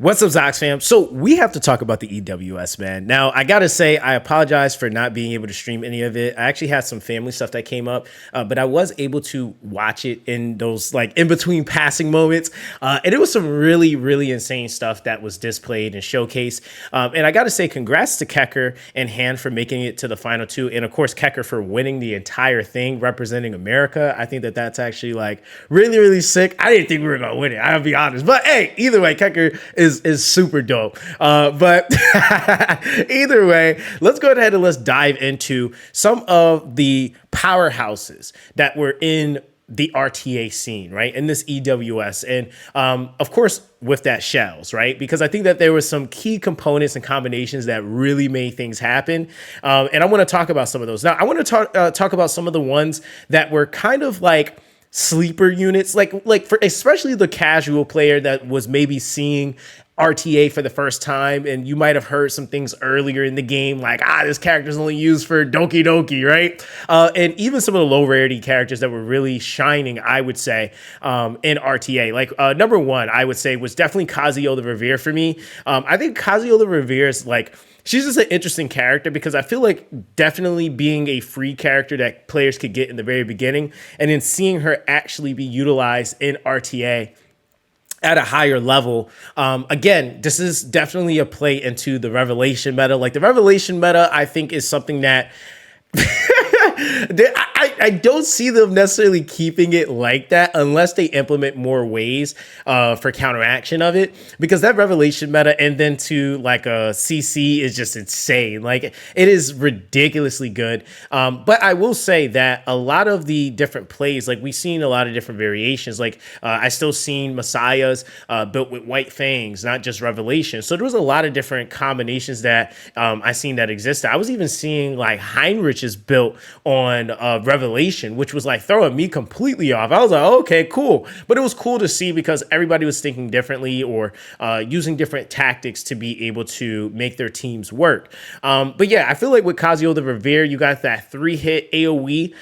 What's up, Zox fam? So we have to talk about the EWS, man. Now, I gotta say, I apologize for not being able to stream any of it. I actually had some family stuff that came up, but I was able to watch it in those like in between passing moments, and it was some really, really insane stuff that was displayed and showcased. And I gotta say, congrats to Kecker and Han for making it to the final two, and of course Kecker for winning the entire thing, representing America. I think that that's actually like really, really sick. I didn't think we were gonna win it. I'll be honest, but hey, either way, Kecker is super dope. But either way, let's go ahead and let's dive into some of the powerhouses that were in the RTA scene, right? In this EWS. And of course, with that shells, right? Because I think that there were some key components and combinations that really made things happen. And I want to talk about some of those. Now, I want to talk about some of the ones that were kind of like sleeper units, like for especially the casual player that was maybe seeing RTA for the first time, and you might have heard some things earlier in the game, like, this character's only used for Doki Doki, right? And even some of the low rarity characters that were really shining, I would say, in RTA. Like, number one, I would say, was definitely Kazio the River for me. I think Kazio the River is like, she's just an interesting character because I feel like definitely being a free character that players could get in the very beginning, and then seeing her actually be utilized in RTA at a higher level. Again, this is definitely a play into the revelation meta. Like the revelation meta, I think is something that I don't see them necessarily keeping it like that unless they implement more ways for counteraction of it, because that revelation meta and then to like a CC is just insane. Like it is ridiculously good. But I will say that a lot of the different plays, like we've seen a lot of different variations. Like I still seen Messiahs built with white fangs, not just revelation. So there was a lot of different combinations that I seen that existed. I was even seeing like Heinrich is built on revelation, which was like throwing me completely off. I was like, okay, cool. But it was cool to see because everybody was thinking differently or using different tactics to be able to make their teams work. But yeah, I feel like with Kazio the River, you got that 3-hit AoE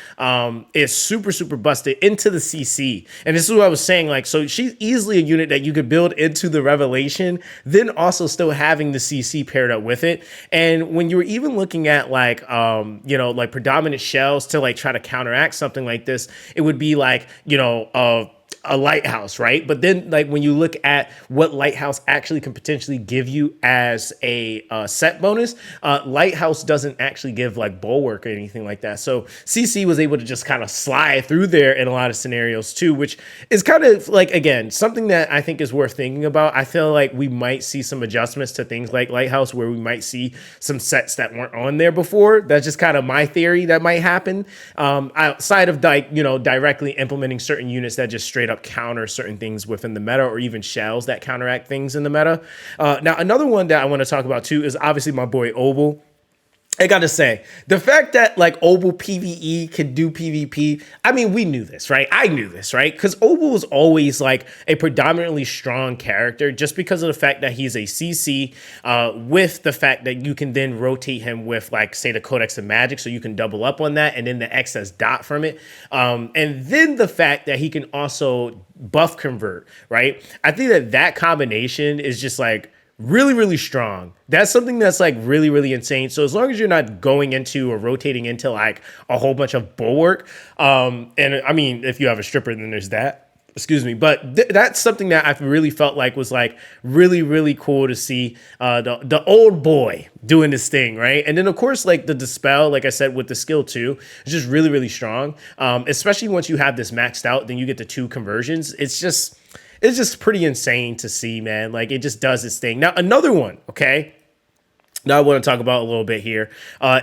is super, super busted into the CC. And this is what I was saying. Like, so she's easily a unit that you could build into the revelation, then also still having the CC paired up with it. And when you were even looking at like, like predominant shells to like try to counteract something like this, it would be like, a lighthouse, right? But then like when you look at what lighthouse actually can potentially give you as a set bonus, lighthouse doesn't actually give like bulwark or anything like that. So CC was able to just kind of slide through there in a lot of scenarios too, which is kind of like, again, something that I think is worth thinking about. I feel like we might see some adjustments to things like lighthouse where we might see some sets that weren't on there before. That's just kind of my theory that might happen, outside of like, directly implementing certain units that just straight up counter certain things within the meta, or even shells that counteract things in the meta. Now, another one that I want to talk about too is obviously my boy Obel. I gotta say, the fact that like Obel PvE could do PvP, I mean, we knew this, right? I knew this, right? Because Obel was always like a predominantly strong character just because of the fact that he's a CC, with the fact that you can then rotate him with like, say, the Codex of Magic, so you can double up on that, and then the excess dot from it. And then the fact that he can also buff convert, right? I think that that combination is just like, really, really strong. That's something that's like really, really insane. So as long as you're not going into or rotating into like a whole bunch of bulwark, and I mean, if you have a stripper, then there's that. Excuse me. But that's something that I really felt like was like really, really cool to see the old boy doing this thing, right? And then, of course, like the Dispel, like I said, with the skill too, is just really, really strong. Especially once you have this maxed out, then you get the 2 conversions. It's just pretty insane to see, man. Like, it just does its thing. Now, another one, okay? Now I want to talk about a little bit here,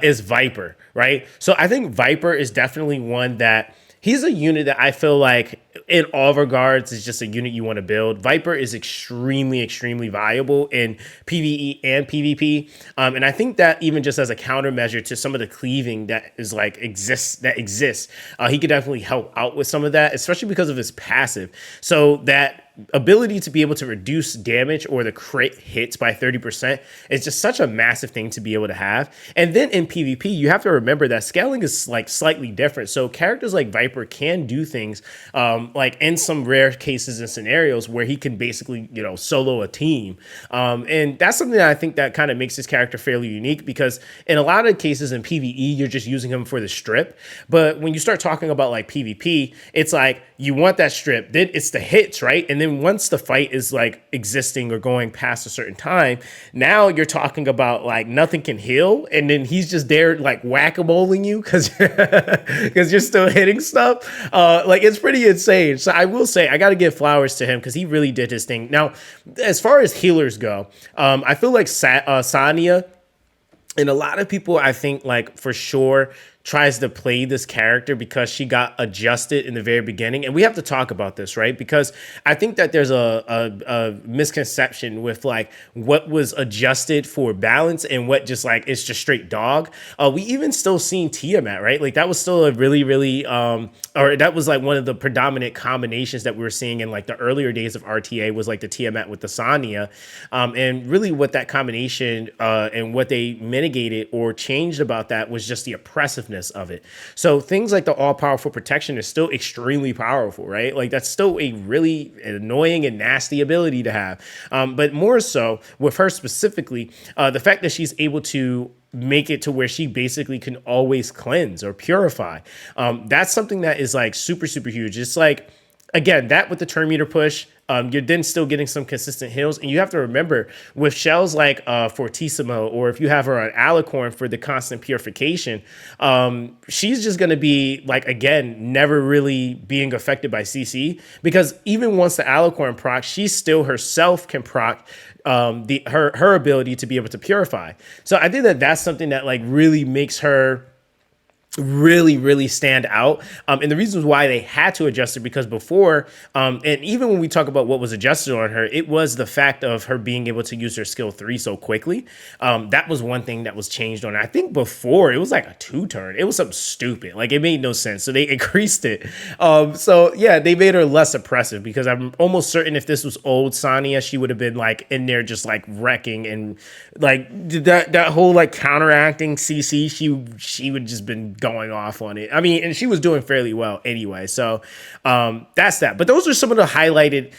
is Viper, right? So I think Viper is definitely one that he's a unit that I feel like in all regards is just a unit you want to build. Viper is extremely, extremely viable in PvE and PvP. And I think that even just as a countermeasure to some of the cleaving that is like exists, he could definitely help out with some of that, especially because of his passive. So that ability to be able to reduce damage or the crit hits by 30% is just such a massive thing to be able to have. And then in PvP, you have to remember that scaling is like slightly different. So characters like Viper can do things like in some rare cases and scenarios where he can basically, you know, solo a team. And that's something that I think that kind of makes his character fairly unique, because in a lot of cases in PvE, you're just using him for the strip. But when you start talking about like PvP, it's like you want that strip, then it's the hits, right? And then once the fight is like existing or going past a certain time, now you're talking about like nothing can heal, and then he's just there like whack-a-moling you because because you're still hitting stuff. Like it's pretty insane. So I will say I got to give flowers to him because he really did his thing. Now, as far as healers go, I feel like Sonia, and a lot of people, I think, like for sure, tries to play this character because she got adjusted in the very beginning. And we have to talk about this, right? Because I think that there's a misconception with like what was adjusted for balance and what just like it's just straight dog. We even still seen Tiamat, right? Like that was still a really, or that was like one of the predominant combinations that we were seeing in like the earlier days of RTA was like the Tiamat with the Sonia. And really what that combination and what they mitigated or changed about that was just the oppressiveness of it. So things like the all-powerful protection is still extremely powerful, right? Like that's still a really annoying and nasty ability to have. But more so with her specifically, the fact that she's able to make it to where she basically can always cleanse or purify. That's something that is like super, super huge. It's like, again, that with the turn meter push, you're then still getting some consistent heals. And you have to remember with shells like Fortissimo, or if you have her on Alicorn for the constant purification, she's just going to be like, again, never really being affected by CC, because even once the Alicorn proc, she still herself can proc her ability to be able to purify. So I think that that's something that like really makes her really stand out. And the reasons why they had to adjust it, because before, and even when we talk about what was adjusted on her, it was the fact of her being able to use her skill 3 so quickly. That was one thing that was changed on her. I think before it was like a 2-turn. It was something stupid. Like it made no sense. So they increased it. So yeah, they made her less oppressive, because I'm almost certain if this was old Sonia, she would have been like in there just like wrecking and like that whole like counteracting CC. She would just been going off on it. I mean, and she was doing fairly well anyway. So that's that. But those are some of the highlighted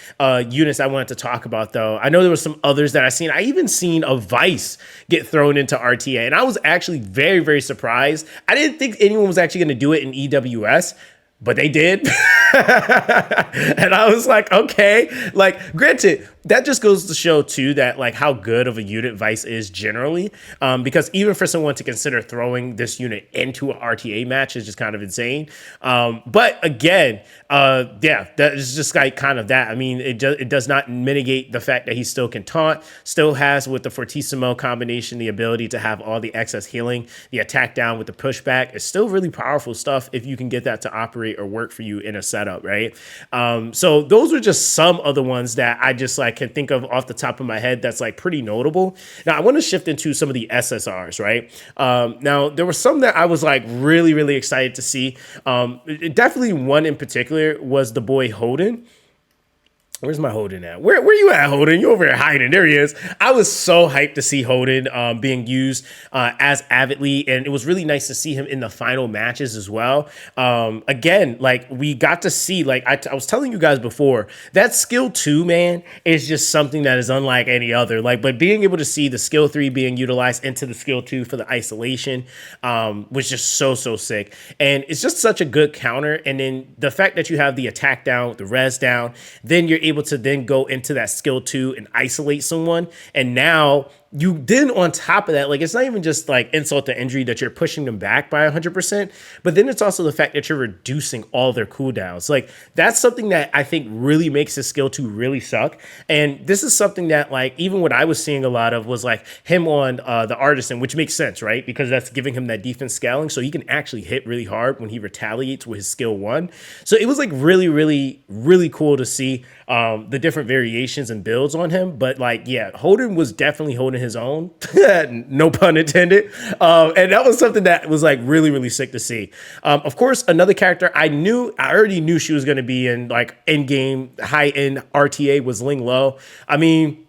units I wanted to talk about, though. I know there were some others that I seen. I even seen a Vice get thrown into RTA, and I was actually very surprised. I didn't think anyone was actually going to do it in EWS, but they did. And I was like, okay, like granted, that just goes to show too that like how good of a unit Vice is generally, because even for someone to consider throwing this unit into an RTA match is just kind of insane. But again, yeah, that is just like kind of that. I mean, it does not mitigate the fact that he still can taunt, still has with the Fortissimo combination the ability to have all the excess healing, the attack down with the pushback. It's still really powerful stuff if you can get that to operate or work for you in a setup, right? So those are just some of the ones that I just like can think of off the top of my head that's like pretty notable. Now I want to shift into some of the SSRs, right? Now there were some that I was like really excited to see. Definitely one in particular was the boy Holden. Where's my Holden at? Where you at, Holden? You over here hiding. There he is. I was so hyped to see Holden being used as avidly, and it was really nice to see him in the final matches as well. Again, like we got to see, like I was telling you guys before, that skill 2, man, is just something that is unlike any other. Like, but being able to see the skill 3 being utilized into the skill 2 for the isolation was just so sick. And it's just such a good counter. And then the fact that you have the attack down, the res down, then you're able to then go into that skill 2 and isolate someone. And now you then on top of that, like it's not even just like insult to injury that you're pushing them back by 100%, but then it's also the fact that you're reducing all their cooldowns. Like that's something that I think really makes his skill 2 really suck. And this is something that like even what I was seeing a lot of was like him on the Artisan, which makes sense, right? Because that's giving him that defense scaling, so he can actually hit really hard when he retaliates with his skill 1. So it was like really cool to see the different variations and builds on him. But like, yeah, Holden was definitely holding his own, no pun intended. And that was something that was like really, really sick to see. Of course, another character I already knew she was going to be in like end game high end RTA was Ling Lo. I mean,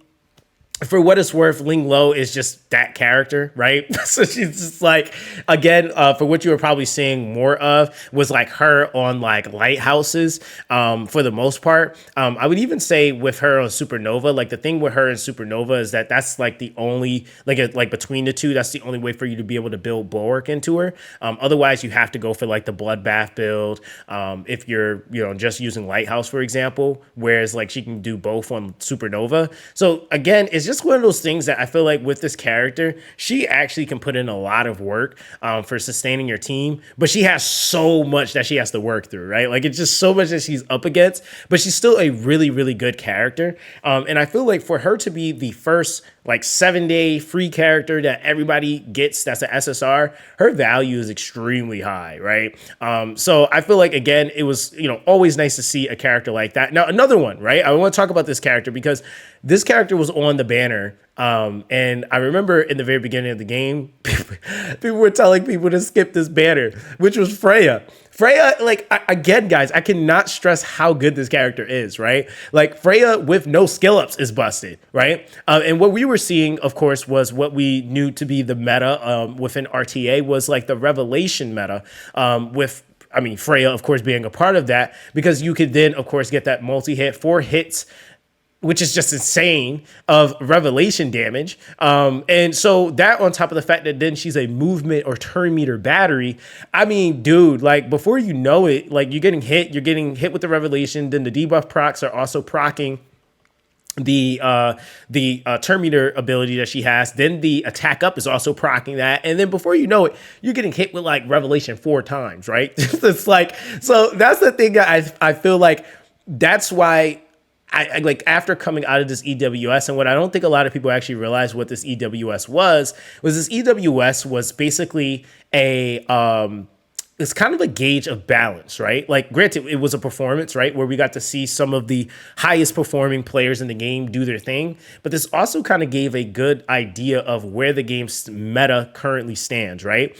for what it's worth, Ling Lo is just that character, right? So she's just like, again, for what you were probably seeing more of was like her on like lighthouses, for the most part. I would even say with her on Supernova, like the thing with her and Supernova is that that's like the only, like between the two, that's the only way for you to be able to build bulwark into her. Otherwise, you have to go for like the bloodbath build. If you're, just using lighthouse, for example, whereas like she can do both on Supernova. So again, it's just one of those things that I feel like with this character, she actually can put in a lot of work for sustaining your team, but she has so much that she has to work through, right? Like it's just so much that she's up against, but she's still a really, really good character. And I feel like for her to be the first like 7-day free character that everybody gets that's an SSR, her value is extremely high, right? So I feel like, again, it was, always nice to see a character like that. Now, another one, right? I want to talk about this character because this character was on the banner. And I remember in the very beginning of the game, people were telling people to skip this banner, which was Freya. Freya, like, again, guys, I cannot stress how good this character is, right? Like, Freya with no skill ups is busted, right? And what we were seeing, of course, was what we knew to be the meta within RTA was like the revelation meta Freya, of course, being a part of that, because you could then, of course, get that multi-hit, 4 hits, which is just insane, of revelation damage. And so that on top of the fact that then she's a movement or turn meter battery. I mean, dude, like before you know it, like you're getting hit with the revelation. Then the debuff procs are also procking the turn meter ability that she has. Then the attack up is also procking that. And then before you know it, you're getting hit with like revelation 4 times, right? It's like, so that's the thing that I feel like that's why I like after coming out of this EWS, and what I don't think a lot of people actually realize what this EWS was this EWS was basically it's kind of a gauge of balance, right? Like, granted, it was a performance, right? Where we got to see some of the highest performing players in the game do their thing. But this also kind of gave a good idea of where the game's meta currently stands, right?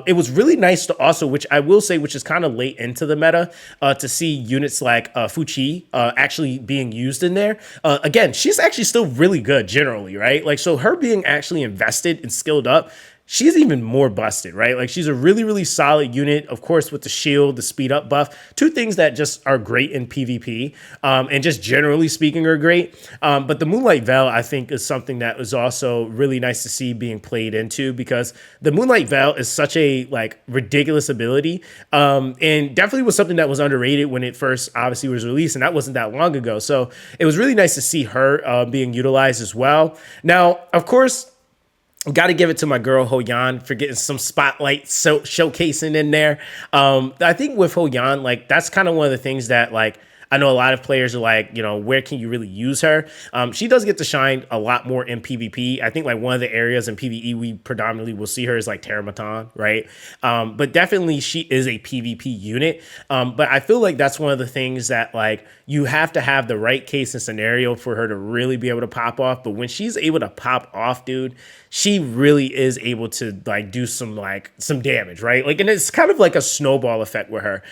It was really nice to also, which I will say, which is kind of late into the meta, to see units like Fuchi actually being used in there. Again, she's actually still really good generally, right? Like, so her being actually invested and skilled up, she's even more busted, right? Like she's a really, really solid unit, of course, with the shield, the speed up buff, 2 things that just are great in PvP, and just generally speaking are great. But the Moonlight Veil, I think, is something that was also really nice to see being played into, because the Moonlight Veil is such a like ridiculous ability, and definitely was something that was underrated when it first obviously was released, and that wasn't that long ago. So it was really nice to see her being utilized as well. Now, of course, got to give it to my girl Hoyan for getting some spotlight showcasing in there. I think with Hoyan, like that's kind of one of the things that like I know a lot of players are like, where can you really use her? She does get to shine a lot more in PvP. I think like one of the areas in PvE we predominantly will see her is like Terramatan, right? But definitely she is a PvP unit. But I feel like that's one of the things that like you have to have the right case and scenario for her to really be able to pop off. But when she's able to pop off, dude, she really is able to like do some damage, right? Like, and it's kind of like a snowball effect with her.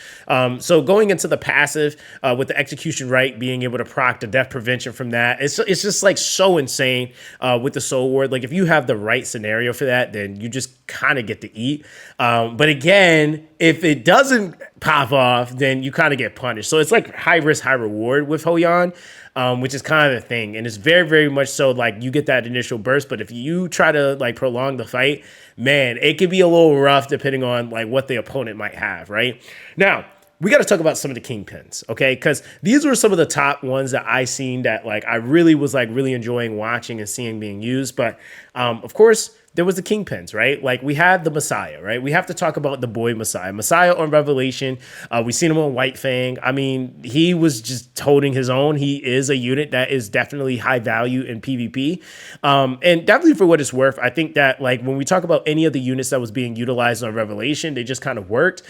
So going into the passive with the execution right, being able to proc the death prevention from that, it's just like so insane with the soul ward. Like if you have the right scenario for that, then you just kind of get to eat. But again, if it doesn't pop off, then you kind of get punished. So it's like high risk, high reward with Hoyan. Which is kind of the thing. And it's very, very much so like you get that initial burst, but if you try to like prolong the fight, man, it could be a little rough depending on like what the opponent might have, right? Now, we got to talk about some of the kingpins, okay? Because these were some of the top ones that I seen that like I really was like really enjoying watching and seeing being used. But of course, there was the kingpins, right? Like we had the Messiah, right? We have to talk about the boy Messiah. Messiah on Revelation. We seen him on White Fang. I mean, he was just holding his own. He is a unit that is definitely high value in PvP. And definitely for what it's worth, I think that like when we talk about any of the units that was being utilized on Revelation, they just kind of worked.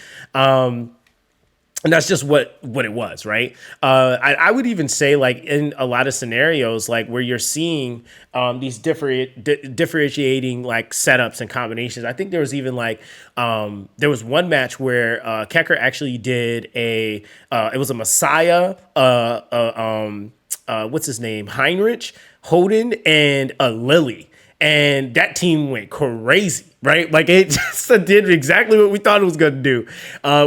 and that's just what it was, right? I would even say, like, in a lot of scenarios, like where you're seeing these differentiating like setups and combinations. I think there was even like there was one match where Kecker actually did it was a Messiah, what's his name, Heinrich, Holden, and a Lily, and that team went crazy, right? Like it just did exactly what we thought it was going to do,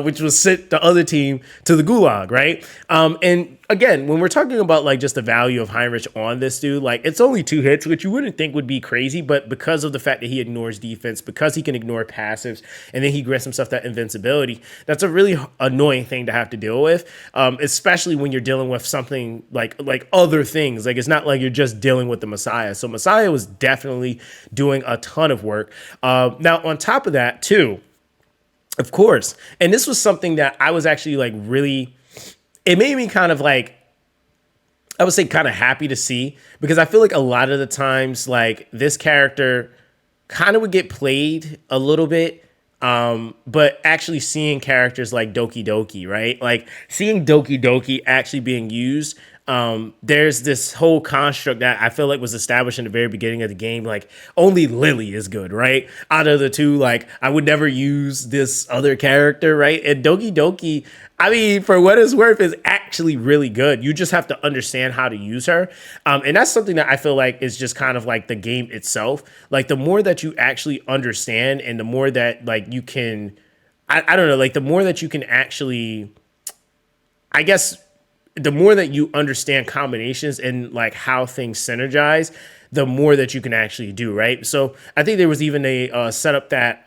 which was send the other team to the gulag, right? And again, when we're talking about like just the value of Heinrich on this dude, like it's only 2 hits, which you wouldn't think would be crazy, but because of the fact that he ignores defense, because he can ignore passives, and then he grants himself that invincibility, that's a really annoying thing to have to deal with, especially when you're dealing with something like other things. Like it's not like you're just dealing with the Messiah. So Messiah was definitely doing a ton of work. Now, on top of that, too, of course, and this was something that I was actually like really, it made me kind of like, I would say kind of happy to see, because I feel like a lot of the times, like this character kind of would get played a little bit. But actually seeing characters like Doki Doki, right? Like seeing Doki Doki actually being used. There's this whole construct that I feel like was established in the very beginning of the game. Like only Lily is good, right? Out of the two, like I would never use this other character, right? And Doki Doki, I mean, for what it's worth, is actually really good. You just have to understand how to use her. And that's something that I feel like is just kind of like the game itself. Like the more that you actually understand and the more that like you can, I don't know, like the more that you can actually, I guess, the more that you understand combinations and like how things synergize, the more that you can actually do, right? So I think there was even a setup that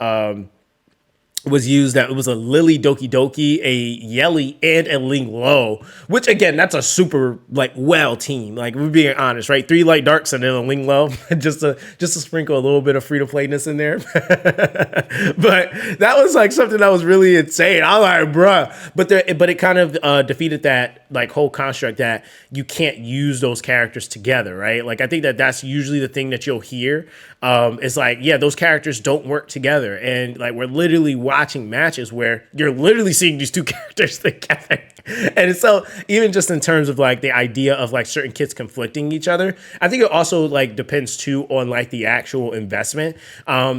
was used that it was a Lily Doki Doki, a Yelli, and a Ling Lo, which again, that's a super like well team. Like we're being honest, right? 3 light darks and then a Ling Lo, just to sprinkle a little bit of free to playness in there. But that was like something that was really insane. I was like, bruh. But it kind of defeated that like whole construct that you can't use those characters together, right? Like I think that that's usually the thing that you'll hear. It's like, yeah, those characters don't work together, and like we're literally watching matches where you're literally seeing these 2 characters together. And so even just in terms of like the idea of like certain kits conflicting each other, I think it also like depends too on like the actual investment,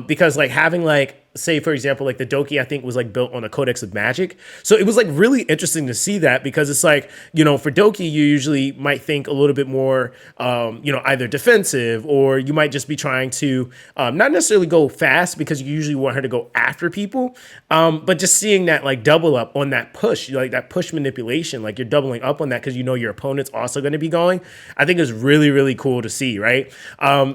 because like having like, say for example, like the Doki I think was like built on a Codex of Magic, so it was like really interesting to see that, because it's like, you know, for Doki you usually might think a little bit more you know, either defensive, or you might just be trying to not necessarily go fast because you usually want her to go after people, but just seeing that like double up on that push, like that push manipulation, like you're doubling up on that because you know your opponent's also going to be going, I think is really, really cool to see, right?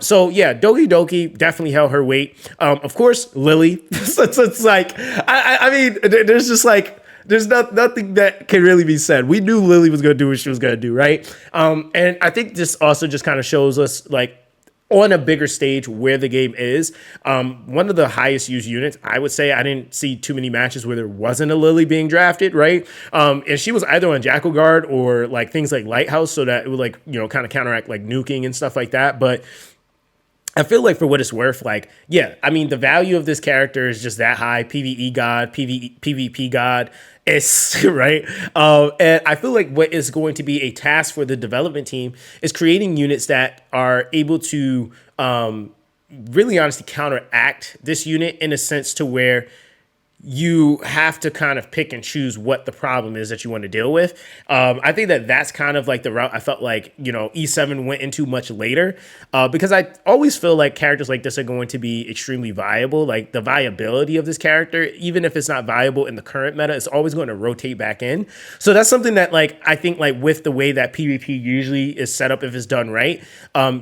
So yeah, Doki Doki definitely held her weight. Of course, Lily. So it's like, I mean, there's just like, there's nothing that can really be said. We knew Lily was going to do what she was going to do, right? And I think this also just kind of shows us like on a bigger stage where the game is. One of the highest used units, I would say. I didn't see too many matches where there wasn't a Lily being drafted, right? And she was either on Jackal Guard or like things like Lighthouse, so that it would like, you know, kind of counteract like nuking and stuff like that. But I feel like for what it's worth, like, yeah, I mean, the value of this character is just that high. PvE god, PvP god, it's right. And I feel like what is going to be a task for the development team is creating units that are able to really honestly counteract this unit in a sense to where you have to kind of pick and choose what the problem is that you want to deal with. I think that that's kind of like the route I felt like, you know, E7 went into much later, because I always feel like characters like this are going to be extremely viable. Like the viability of this character, even if it's not viable in the current meta, it's always going to rotate back in. So that's something that like, I think like with the way that PvP usually is set up, if it's done right,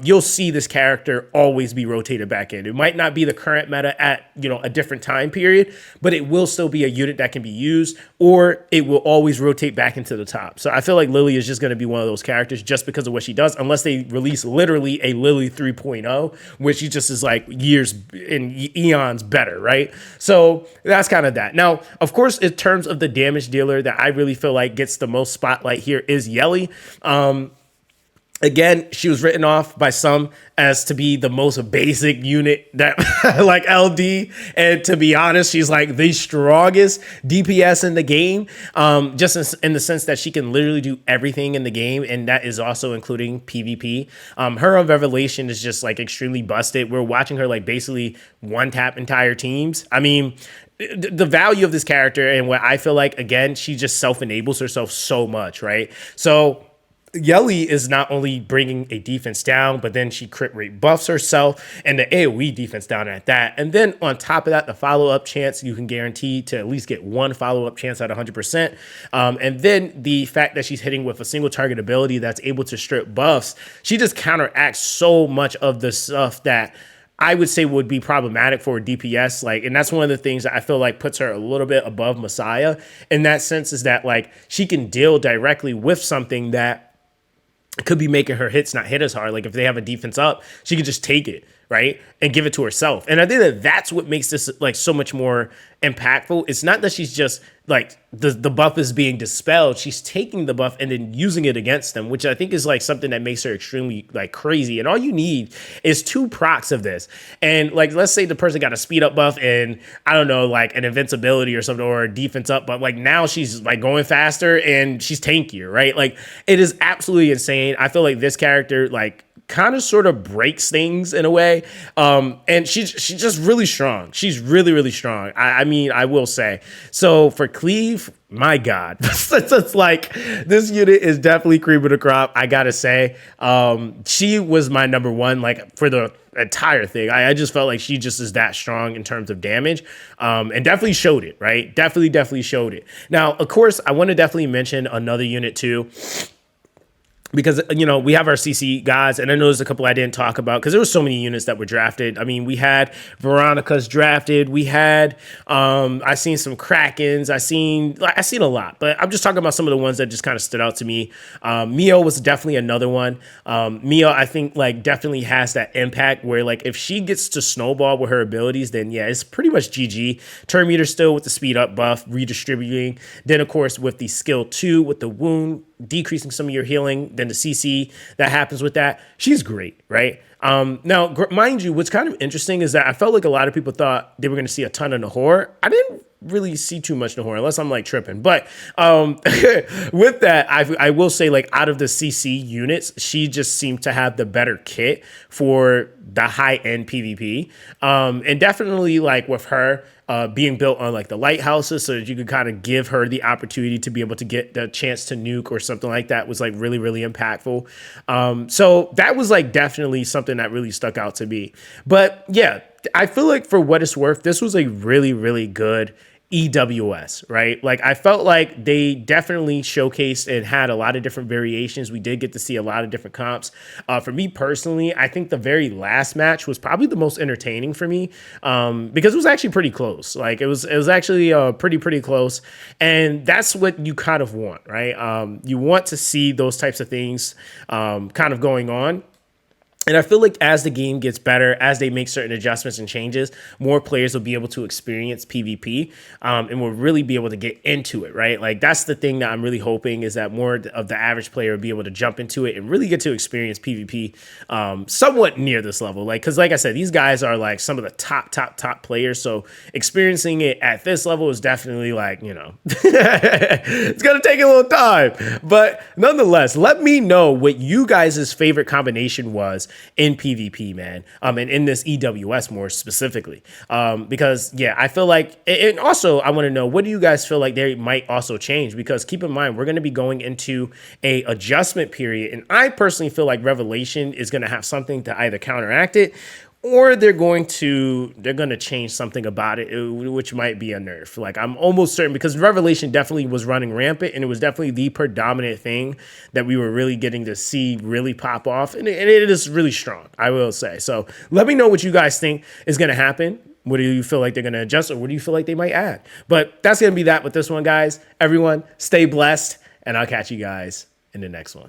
you'll see this character always be rotated back in. It might not be the current meta at, you know, a different time period, but it will still be a unit that can be used, or it will always rotate back into the top. So I feel like Lily is just going to be one of those characters just because of what she does, unless they release literally a Lily 3.0, which she just is like years and eons better, right? So that's kind of that. Now, of course, in terms of the damage dealer that I really feel like gets the most spotlight here is Yelli. Again, she was written off by some as to be the most basic unit that like LD. And to be honest, she's like the strongest DPS in the game. Just in the sense that she can literally do everything in the game. And that is also including PvP. Her on Revelation is just like extremely busted. We're watching her like basically one tap entire teams. I mean, the value of this character and what I feel like, again, she just self-enables herself so much, right? So Yelli is not only bringing a defense down, but then she crit rate buffs herself and the AoE defense down at that. And then on top of that, the follow-up chance, you can guarantee to at least get one follow-up chance at 100%. And then the fact that she's hitting with a single target ability that's able to strip buffs, she just counteracts so much of the stuff that I would say would be problematic for a DPS. Like, and that's one of the things that I feel like puts her a little bit above Messiah in that sense, is that like she can deal directly with something that could be making her hits not hit as hard. Like if they have a defense up, she could just take it, right, and give it to herself. And I think that that's what makes this like so much more impactful. It's not that she's just like the buff is being dispelled. She's taking the buff and then using it against them, which I think is like something that makes her extremely like crazy. And all you need is 2 procs of this. And like, let's say the person got a speed up buff and I don't know, like an invincibility or something, or a defense up, but like now she's like going faster and she's tankier, right? Like it is absolutely insane. I feel like this character like kind of sort of breaks things in a way. And she's just really strong. She's really, really strong. I mean, I will say. So for Cleve, my God, it's like this unit is definitely cream of the crop. I gotta say, she was my number one, like for the entire thing. I just felt like she just is that strong in terms of damage, and definitely showed it, right? Definitely showed it. Now, of course, I want to definitely mention another unit too, because, you know, we have our CC guys, and I know there's a couple I didn't talk about because there were so many units that were drafted. I mean, we had Veronica's drafted. We had, I seen some Krakens. I seen a lot, but I'm just talking about some of the ones that just kind of stood out to me. Mio was definitely another one. Mio, I think, like, definitely has that impact where, like, if she gets to snowball with her abilities, then, yeah, it's pretty much GG. Turn meter still with the speed up buff, redistributing. Then, of course, with the skill 2, with the wound, decreasing some of your healing, then the CC that happens with that. She's great, right? Now, mind you, what's kind of interesting is that I felt like a lot of people thought they were going to see a ton of Nahor. I didn't really see too much Nahor unless I'm like tripping. But with that, I will say, like, out of the CC units, she just seemed to have the better kit for the high-end PvP. And definitely, like, with her, being built on like the lighthouses so that you could kind of give her the opportunity to be able to get the chance to nuke or something like that was like really, really impactful. So that was like definitely something that really stuck out to me. But yeah, I feel like for what it's worth, this was a really, really good EWS, right? Like I felt like they definitely showcased and had a lot of different variations. We did get to see a lot of different comps. For me personally, I think the very last match was probably the most entertaining for me, because it was actually pretty close. Like it was actually pretty close, and that's what you kind of want, right? You want to see those types of things kind of going on. And I feel like as the game gets better, as they make certain adjustments and changes, more players will be able to experience PvP, and will really be able to get into it, right? Like that's the thing that I'm really hoping, is that more of the average player will be able to jump into it and really get to experience PvP somewhat near this level. Like, because like I said, these guys are like some of the top players. So experiencing it at this level is definitely like, you know, it's going to take a little time. But nonetheless, let me know what you guys' favorite combination was in PvP, man, and in this EWS more specifically, because yeah, I feel like, and also I want to know, what do you guys feel like they might also change? Because keep in mind, we're going to be going into a adjustment period, and I personally feel like Revelation is going to have something to either counteract it, or they're going to change something about it, which might be a nerf. Like I'm almost certain, because Revelation definitely was running rampant, and it was definitely the predominant thing that we were really getting to see really pop off, and it is really strong, I will say. So let me know what you guys think is going to happen. What do you feel like they're going to adjust, or what do you feel like they might add? But that's going to be that with this one, guys. Everyone, stay blessed, and I'll catch you guys in the next one.